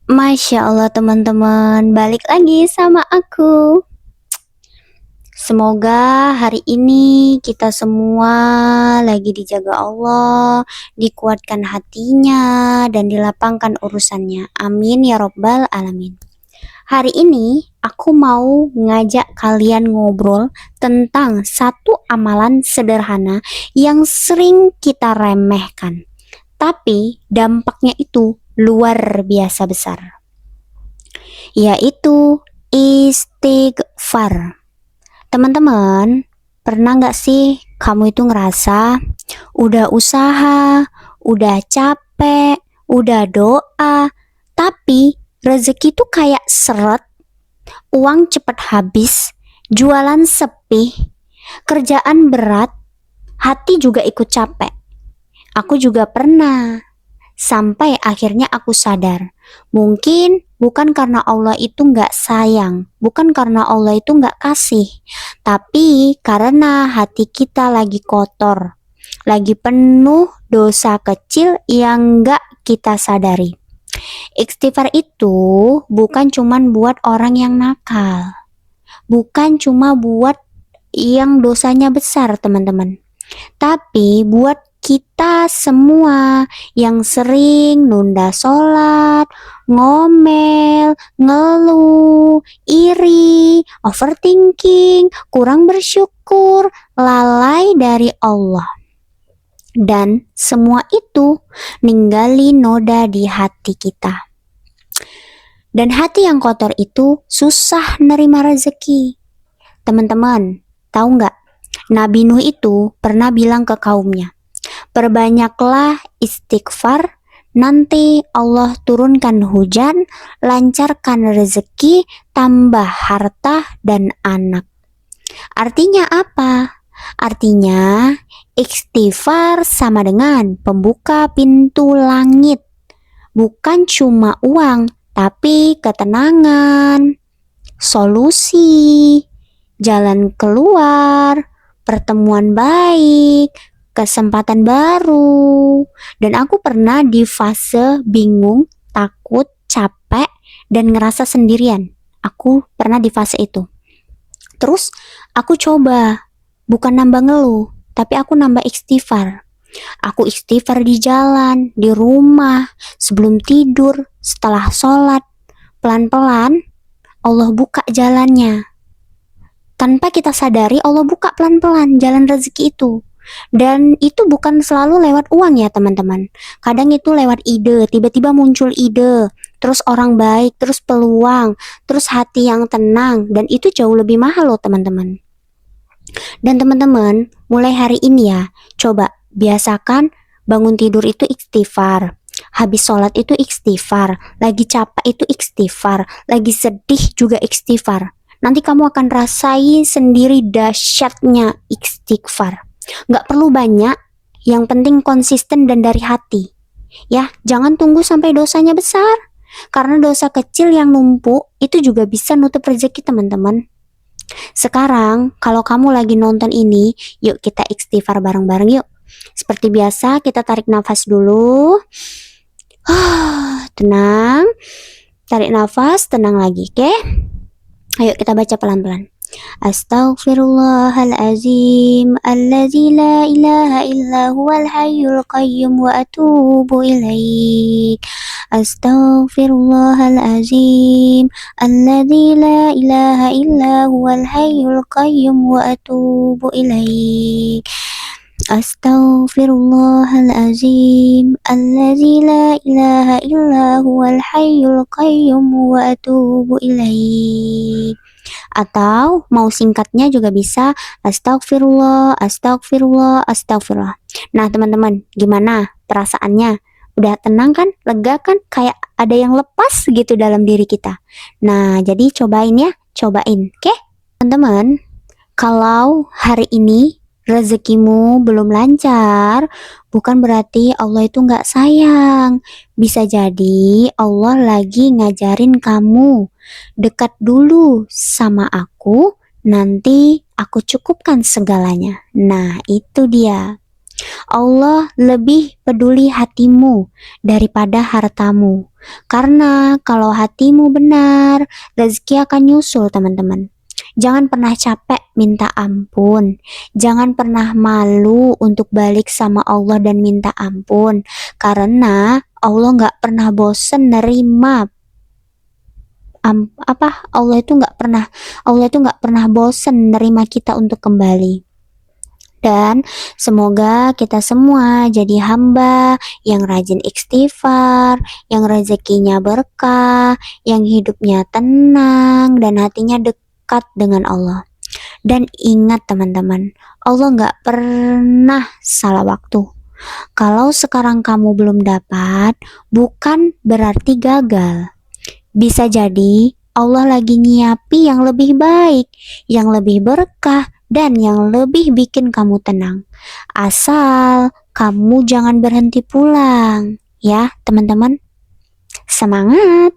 Masya Allah teman-teman, balik lagi sama aku. Semoga hari ini kita semua lagi dijaga Allah, dikuatkan hatinya, dan dilapangkan urusannya. Amin ya robbal alamin. Hari ini aku mau ngajak kalian ngobrol tentang satu amalan sederhana yang sering kita remehkan. Tapi dampaknya itu luar biasa besar, yaitu istighfar. Teman-teman, pernah nggak sih kamu itu ngerasa udah usaha, udah capek, udah doa, tapi rezeki tuh kayak seret, uang cepet habis, jualan sepi, kerjaan berat, hati juga ikut capek. Aku juga pernah. Sampai akhirnya aku sadar, mungkin bukan karena Allah itu nggak sayang, bukan karena Allah itu nggak kasih, tapi karena hati kita lagi kotor, lagi penuh dosa kecil yang nggak kita sadari. Istighfar itu bukan cuman buat orang yang nakal, bukan cuma buat yang dosanya besar, teman-teman. Tapi buat kita semua yang sering nunda sholat, ngomel, ngeluh, iri, overthinking, kurang bersyukur, lalai dari Allah. Dan semua itu ninggali noda di hati kita. Dan hati yang kotor itu susah nerima rezeki. Teman-teman, tahu nggak? Nabi Nuh itu pernah bilang ke kaumnya, perbanyaklah istighfar, nanti Allah turunkan hujan, lancarkan rezeki, tambah harta dan anak. Artinya apa? Artinya istighfar sama dengan pembuka pintu langit. Bukan cuma uang, tapi ketenangan, solusi, jalan keluar, pertemuan baik, kesempatan baru. Dan aku pernah di fase bingung, takut, capek, dan ngerasa sendirian. Aku pernah di fase itu. Terus aku coba, bukan nambah ngeluh, tapi aku nambah istighfar. Aku istighfar di jalan, di rumah, sebelum tidur, setelah sholat. Pelan-pelan Allah buka jalannya. Tanpa kita sadari, Allah buka pelan-pelan jalan rezeki itu. Dan itu bukan selalu lewat uang ya teman-teman. Kadang itu lewat ide, tiba-tiba muncul ide, terus orang baik, terus peluang, terus hati yang tenang, dan itu jauh lebih mahal loh teman-teman. Dan teman-teman, mulai hari ini ya, coba biasakan bangun tidur itu istighfar. Habis sholat itu istighfar, lagi capek itu istighfar, lagi sedih juga istighfar. Nanti kamu akan rasain sendiri dahsyatnya istighfar. Nggak perlu banyak, yang penting konsisten dan dari hati. Ya, jangan tunggu sampai dosanya besar. Karena dosa kecil yang numpuk itu juga bisa nutup rezeki teman-teman. Sekarang, kalau kamu lagi nonton ini, yuk kita istighfar bareng-bareng yuk. Seperti biasa, kita tarik nafas dulu. Tenang. Tarik nafas, tenang lagi, oke? Ayo kita baca pelan-pelan. Astaghfirullahalazim alladzi la ilaha illa huwal hayyul qayyum wa atubu ilaik. Astaghfirullahalazim alladzi la ilaha illa huwal hayyul qayyum wa atubu ilaik. Astaghfirullahalazim alladzi la ilaha illa huwal hayyul qayyum wa atubu ilaik. Atau mau singkatnya juga bisa astagfirullah, astagfirullah, astagfirullah. Nah teman-teman, gimana perasaannya? Udah tenang kan? Lega kan? Kayak ada yang lepas gitu dalam diri kita. Nah jadi cobain ya, cobain, oke? Teman-teman, kalau hari ini rezekimu belum lancar, bukan berarti Allah itu nggak sayang. Bisa jadi Allah lagi ngajarin kamu, dekat dulu sama aku, nanti aku cukupkan segalanya. Nah, itu dia. Allah lebih peduli hatimu daripada hartamu. Karena kalau hatimu benar, rezeki akan nyusul, teman-teman. Jangan pernah capek minta ampun. Jangan pernah malu untuk balik sama Allah dan minta ampun. Karena Allah nggak pernah bosen nerima Allah itu nggak pernah bosen nerima kita untuk kembali. Dan semoga kita semua jadi hamba yang rajin istighfar, yang rezekinya berkah, yang hidupnya tenang, dan hatinya dekat dengan Allah. Dan ingat teman-teman, Allah nggak pernah salah waktu. Kalau sekarang kamu belum dapat, bukan berarti gagal. Bisa jadi Allah lagi nyiapi yang lebih baik, yang lebih berkah, dan yang lebih bikin kamu tenang. Asal kamu jangan berhenti pulang. Ya, teman-teman. Semangat!